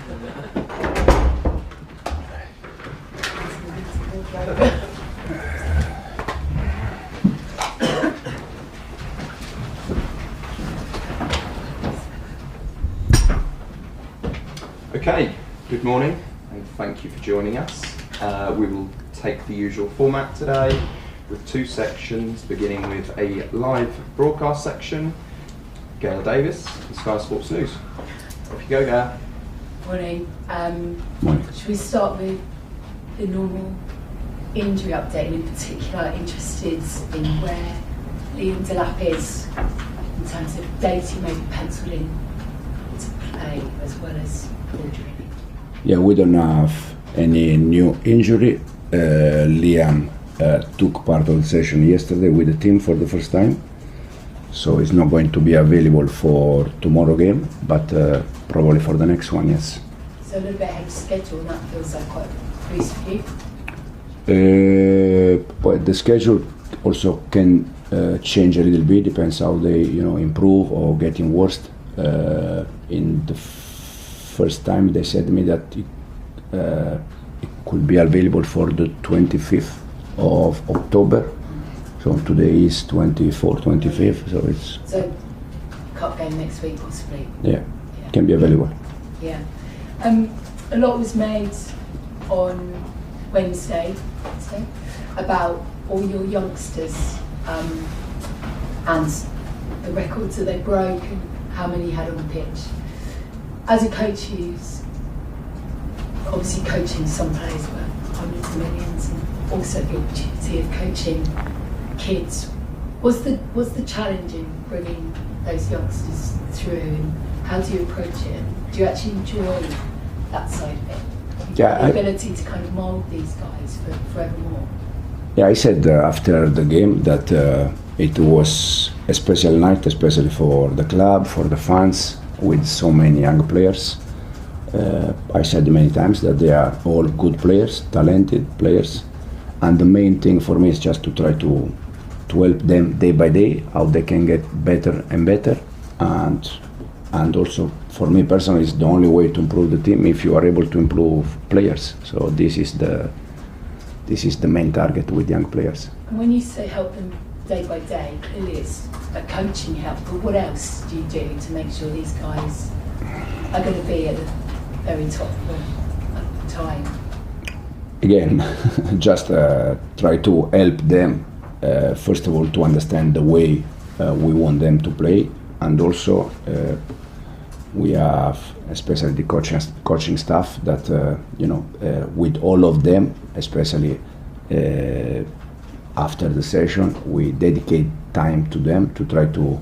Okay, good morning and thank you for joining us. We will take the usual format today with two sections, beginning with a live broadcast section. Gail Davis, Sky Sports News. Off you go, Gail. Morning. Should we start with the normal injury update, and in particular interested in where Liam Delap is in terms of dates he may be penciled in to play as well as injury? Yeah, we don't have any new injury. Liam took part of the session yesterday with the team for the first time, so he's not going to be available for tomorrow game, but probably for the next one, yes. So a little bit ahead of schedule, and that feels like quite a boost for you? But the schedule also can change a little bit, depends how they improve or getting worse. In the first time they said to me that it could be available for the 25th of October. So today is 24th, 25th, so it's... So, cup game next week possibly? Yeah, can be available. Yeah. A lot was made on Wednesday about all your youngsters and the records that they broke and how many you had on the pitch. As a coach who's obviously coaching some players worth hundreds of millions, and also the opportunity of coaching kids, what's the challenge in bringing those youngsters through, and how do you approach it? Do you actually enjoy that side of it? Yeah, the ability to kind of mould these guys for forevermore. Yeah, I said after the game that it was a special night, especially for the club, for the fans, with so many young players. I said many times that they are all good players, talented players, and the main thing for me is just to try to help them day by day, how they can get better and better, and also for me personally, it's the only way to improve the team if you are able to improve players. So this is the main target with young players. And when you say help them day by day, clearly it's a coaching help, but what else do you do to make sure these guys are going to be at the very top of the time? Again, just try to help them, first of all, to understand the way we want them to play, and also we have especially the coaching staff that with all of them, especially after the session, we dedicate time to them to try to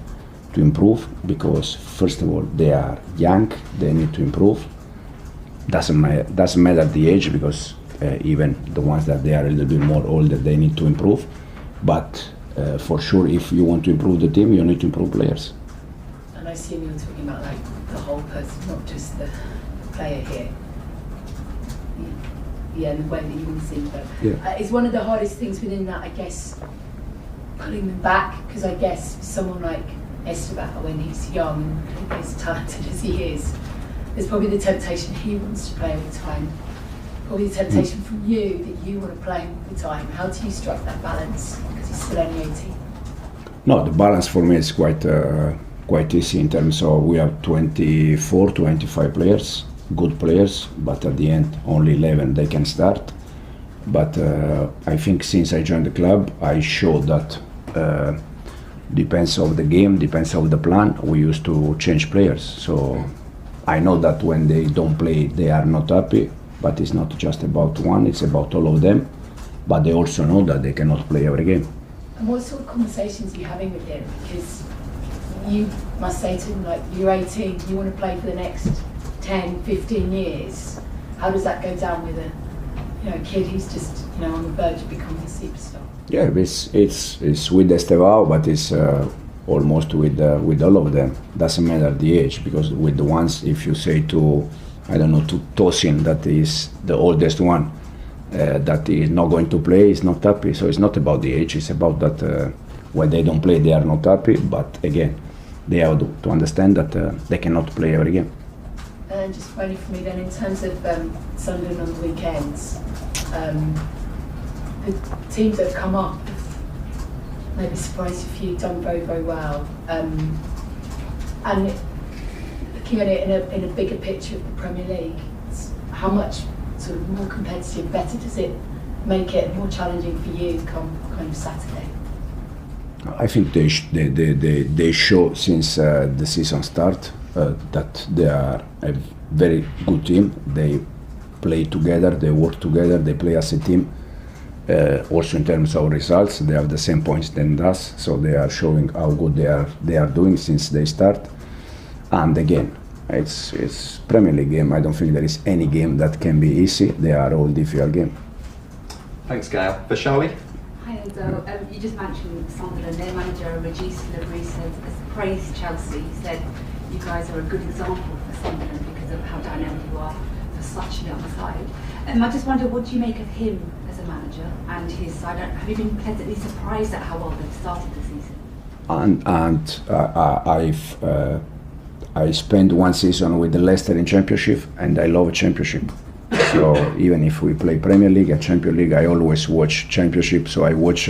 improve, because first of all they are young, they need to improve. Doesn't matter the age, because even the ones that they are a little bit more older, they need to improve. But for sure, if you want to improve the team, you need to improve players. And I assume you're talking about like the whole person, not just the player here. Yeah, and the way that you want to see them. Yeah. It's one of the hardest things within that, I guess, pulling them back, because I guess someone like Esteban, when he's young and as talented as he is, there's probably the temptation he wants to play all the time. Probably the temptation from you that you want to play all the time. How do you strike that balance? Because he's still only 18. No, the balance for me is quite easy in terms of we have 24, 25 players, good players, but at the end only 11 they can start. But I think since I joined the club, I showed that depends on the game, depends on the plan, we used to change players. So I know that when they don't play, they are not happy, but it's not just about one, it's about all of them. But they also know that they cannot play every game. And what sort of conversations are you having with him? Because you must say to him, like, you're 18, you want to play for the next 10, 15 years. How does that go down with a kid who's just on the verge of becoming a superstar? Yeah, it's with Estevao, but it's almost with all of them. Doesn't matter the age, because with the ones, if you say to Tosin, that is the oldest one, that is not going to play, is not happy. So it's not about the age, it's about that when they don't play, they are not happy. But again, they have to understand that they cannot play every game. And just finally for me then, in terms of Sunderland on the weekends, the teams that have come up have maybe surprised a few, done very, very well. And looking at it in a bigger picture of the Premier League, how much sort of more competitive, better does it make it more challenging for you come kind of Saturday? I think they show since the season start that they are a very good team. They play together, they work together, they play as a team. Also in terms of results, they have the same points than us, so they are showing how good they are doing since they start. And again, it's Premier League game. I don't think there is any game that can be easy. They are all difficult game. Thanks, Gail. For Charlie? Hi Enzo, you just mentioned Sunderland. Their manager, Regis Lebris, praised Chelsea. He said you guys are a good example for Sunderland because of how dynamic you are for such a young side. I just wonder, what do you make of him as a manager and his side? Have you been pleasantly surprised at how well they've started the season? I spent one season with the Leicester in Championship, and I love Championship. So even if we play Premier League and Champions League, I always watch Championship. So I watch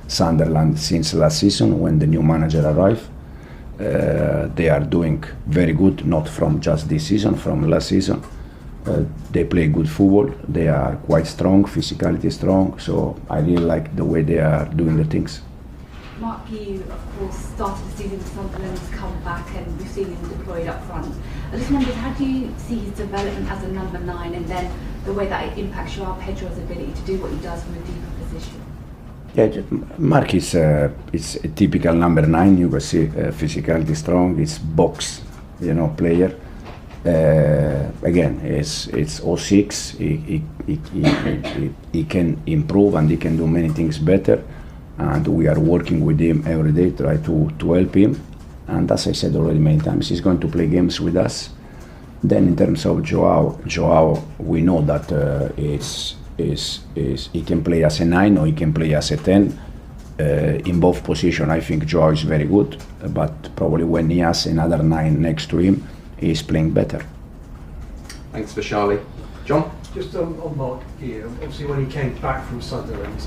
Sunderland since last season when the new manager arrived. They are doing very good, not from just this season, from last season. They play good football. They are quite strong, physicality strong. So I really like the way they are doing the things. Mark, you of course started the season with Sunderland, has come back, and we've seen him deployed up front. I just wondered, how do you see his development as a number 9, and then the way that it impacts Joao Pedro's ability to do what he does from a deeper position? Yeah, Mark is it's a typical number 9. You can see physicality strong. It's box, player. Again, it's 06. He can improve and he can do many things better. And we are working with him every day, try to help him. And as I said already many times, he's going to play games with us. Then in terms of Joao, we know that he can play as a 9 or he can play as a 10. In both positions, I think Joao is very good, but probably when he has another 9 next to him, he's playing better. Thanks for Charlie. John? Just on Mark here, obviously when he came back from Sunderland,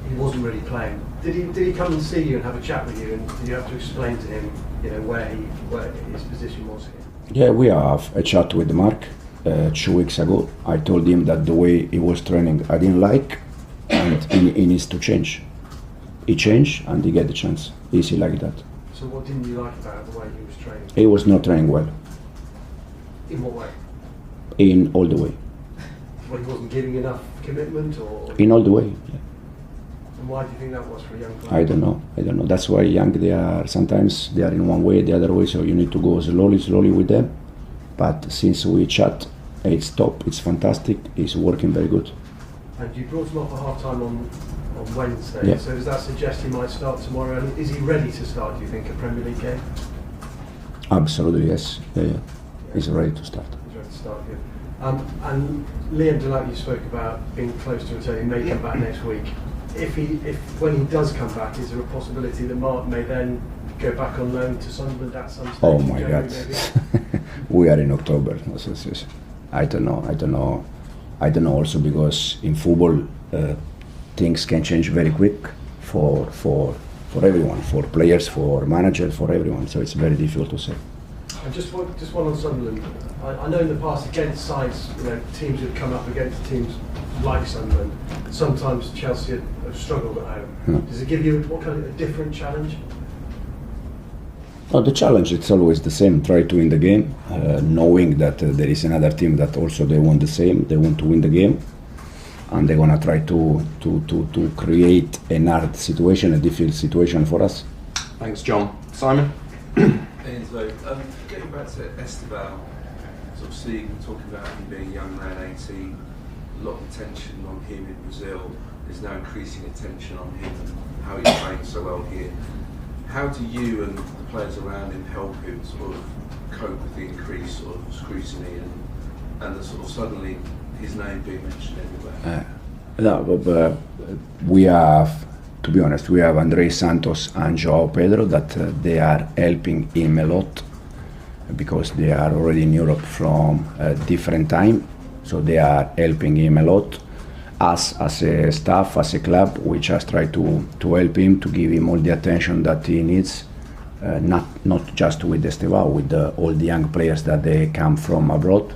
he wasn't really playing. Did he come and see you and have a chat with you, and did you have to explain to him, where his position was here? Yeah, we have a chat with Mark 2 weeks ago. I told him that the way he was training I didn't like, and he needs to change. He changed and he get the chance. Easy like that. So what didn't you like about the way he was training? He was not training well. In what way? In all the way. Well, he wasn't giving enough commitment, or? In all the way, yeah. And why do you think that was for a young player? I don't know. That's why young sometimes they are in one way, the other way, so you need to go slowly with them. But since we chat, it's top, it's fantastic, it's working very good. And you brought him off at half-time on Wednesday, Yeah. so does that suggest he might start tomorrow? And is he ready to start, do you think, a Premier League game? Absolutely, yes. Yeah. He's ready to start. He's ready to start, good. And Liam Delap, you spoke about being close to returning, may come back next week. When he does come back, is there a possibility that Mark may then go back on loan to Sunderland at some stage? Oh my God. We are in October. I don't know also because in football things can change very quick for everyone, for players, for managers, for everyone. So it's very difficult to say. And just one on Sunderland. I know in the past against sides, teams have come up against teams like Sunderland. Sometimes Chelsea have struggled at home. Does it give you a different challenge? No, the challenge it's always the same. Try to win the game, knowing that there is another team that also they want the same. They want to win the game, and they're gonna try to create an hard situation, a difficult situation for us. Thanks, John. Simon? Enzo, getting back to Esteban, sort of talking about him being a young man, 18, a lot of attention on him in Brazil. There's now increasing attention on him and how he's playing so well here. How do you and the players around him help him sort of cope with the increased sort of scrutiny and the sort of suddenly his name being mentioned everywhere? We have, to be honest, we have Andrés Santos and Joao Pedro that they are helping him a lot. because they are already in Europe from a different time, so they are helping him a lot. Us as a staff, as a club, we just try to help him, to give him all the attention that he needs, not just with Estevao, with all the young players that they come from abroad.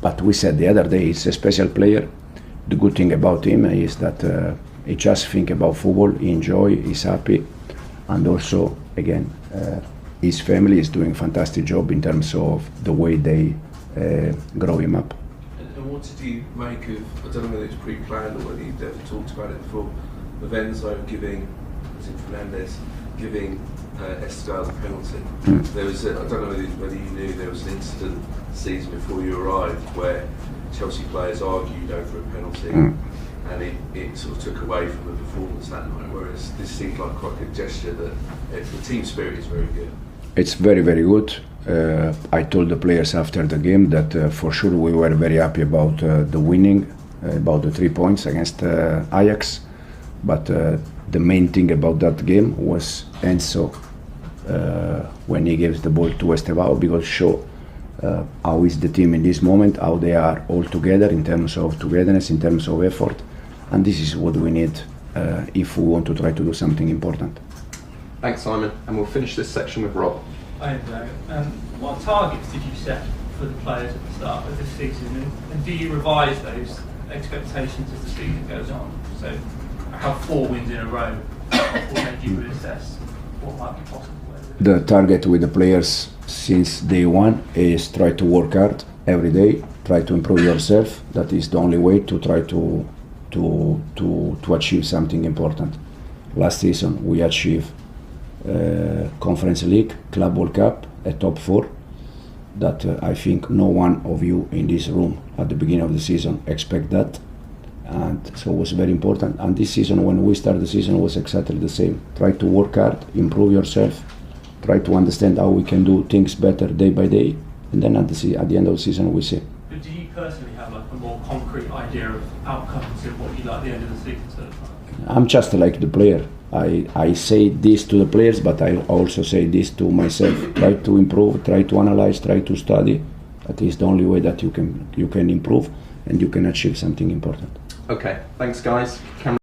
But we said the other day, he's a special player. The good thing about him is that he just think about football, he enjoy, he's happy, and also, again, his family is doing a fantastic job in terms of the way they grow him up. And what did you make of, I don't know whether it's pre-planned or whether you've ever talked about it before, of Enzo giving, as in Fernandez, giving Estevao the penalty? There was, I don't know whether you knew, there was an incident the season before you arrived where Chelsea players argued over a penalty, and it sort of took away from the performance that night, whereas this seemed like quite a good gesture that the team spirit is very good. It's very, very good. I told the players after the game that for sure we were very happy about the winning, about the 3 points against Ajax, but the main thing about that game was Enzo when he gives the ball to Estevao, because show how is the team in this moment, how they are all together in terms of togetherness, in terms of effort, and this is what we need if we want to try to do something important. Thanks, Simon, and we'll finish this section with Rob. Hi, Enzo. What targets did you set for the players at the start of this season, and do you revise those expectations as the season goes on? So, have 4 wins in a row, what made you assess what might be possible? The target with the players since day one is try to work hard every day, try to improve yourself. That is the only way to try to achieve something important. Last season we achieved Conference League, Club World Cup, a top 4. That I think no one of you in this room at the beginning of the season expect that, and so it was very important. And this season, when we started the season, was exactly the same. Try to work hard, improve yourself, try to understand how we can do things better day by day, and then at the end of the season we see. But do you personally have like a more concrete idea of outcomes of what you'd like the end of the season to look like? I'm just like the player. I say this to the players, but I also say this to myself. Try to improve, try to analyze, try to study. That is the only way that you can improve and you can achieve something important. Okay, thanks guys. Camera